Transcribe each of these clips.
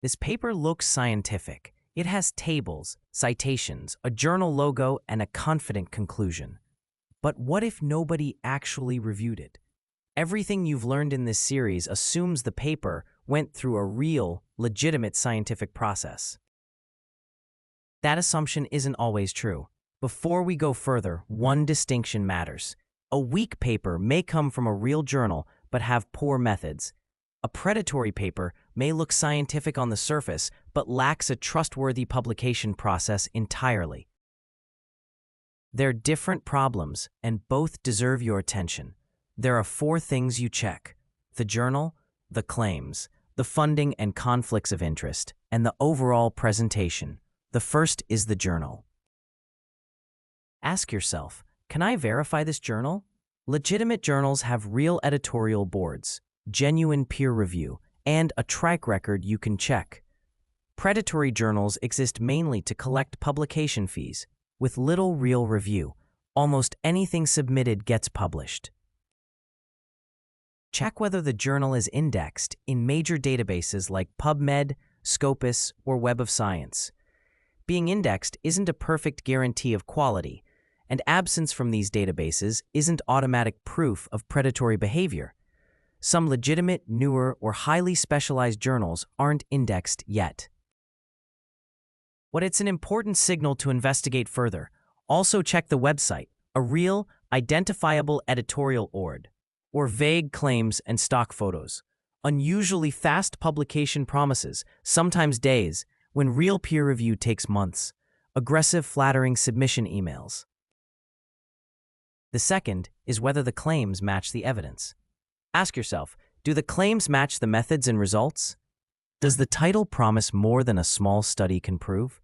This paper looks scientific. It has tables, citations, a journal logo, and a confident conclusion. But what if nobody actually reviewed it? Everything you've learned in this series assumes the paper went through a real, legitimate scientific process. That assumption isn't always true. Before we go further, one distinction matters. A weak paper may come from a real journal but have poor methods. A predatory paper may look scientific on the surface but lacks a trustworthy publication process entirely. They're different problems, and both deserve your attention. There are 4 things you check: the journal, the claims, the funding and conflicts of interest, and the overall presentation. The first is the journal. Ask yourself, can I verify this journal? Legitimate journals have real editorial boards, genuine peer review, and a track record you can check. Predatory journals exist mainly to collect publication fees. With little real review, almost anything submitted gets published. Check whether the journal is indexed in major databases like PubMed, Scopus, or Web of Science. Being indexed isn't a perfect guarantee of quality, and absence from these databases isn't automatic proof of predatory behavior. Some legitimate, newer, or highly specialized journals aren't indexed yet. But it's an important signal to investigate further. Also check the website, a real, identifiable editorial or vague claims and stock photos. Unusually fast publication promises, sometimes days, when real peer review takes months. Aggressive, flattering submission emails. The second is whether the claims match the evidence. Ask yourself, do the claims match the methods and results? Does the title promise more than a small study can prove?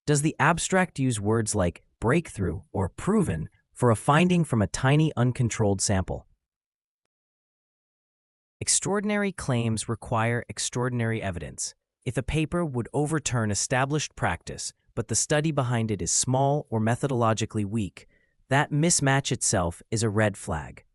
Does the abstract use words like breakthrough or proven for a finding from a tiny, uncontrolled sample? Extraordinary claims require extraordinary evidence. If a paper would overturn established practice, but the study behind it is small or methodologically weak, that mismatch itself is a red flag.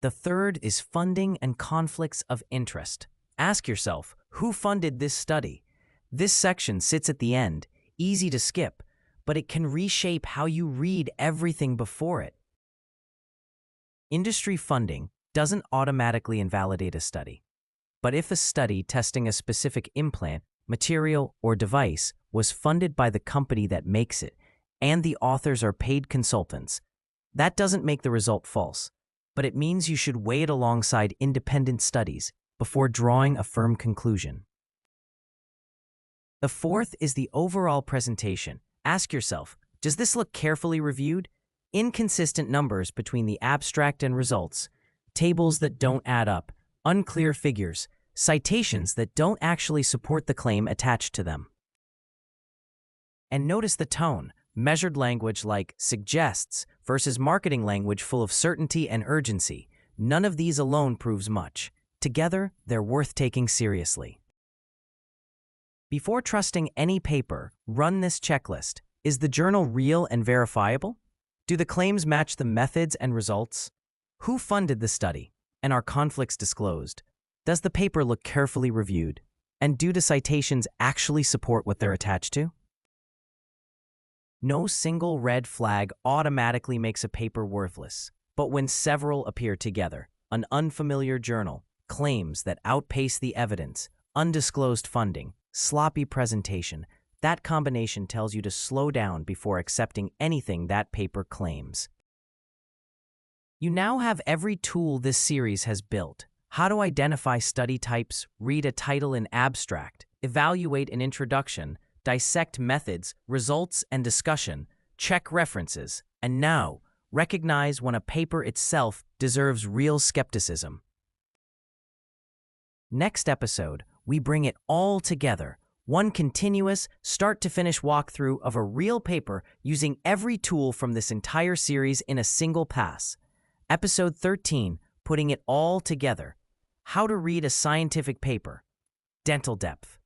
The third is funding and conflicts of interest. Ask yourself, who funded this study? This section sits at the end, easy to skip, but it can reshape how you read everything before it. Industry funding doesn't automatically invalidate a study. But if a study testing a specific implant, material, or device was funded by the company that makes it, and the authors are paid consultants, that doesn't make the result false, but it means you should weigh it alongside independent studies before drawing a firm conclusion. The fourth is the overall presentation. Ask yourself, does this look carefully reviewed? Inconsistent numbers between the abstract and results, tables that don't add up, unclear figures, citations that don't actually support the claim attached to them. And notice the tone, measured language like suggests versus marketing language full of certainty and urgency. None of these alone proves much. Together, they're worth taking seriously. Before trusting any paper, run this checklist. Is the journal real and verifiable? Do the claims match the methods and results? Who funded the study? And are conflicts disclosed? Does the paper look carefully reviewed? And do the citations actually support what they're attached to? No single red flag automatically makes a paper worthless, but when several appear together, an unfamiliar journal, claims that outpace the evidence, undisclosed funding, sloppy presentation, that combination tells you to slow down before accepting anything that paper claims. You now have every tool this series has built: how to identify study types, read a title in abstract, evaluate an introduction, dissect methods, results, and discussion, check references, and now recognize when a paper itself deserves real skepticism. Next episode, we bring it all together, one continuous, start-to-finish walkthrough of a real paper using every tool from this entire series in a single pass. Episode 13, Putting It All Together: How to Read a Scientific Paper. Dental Depth.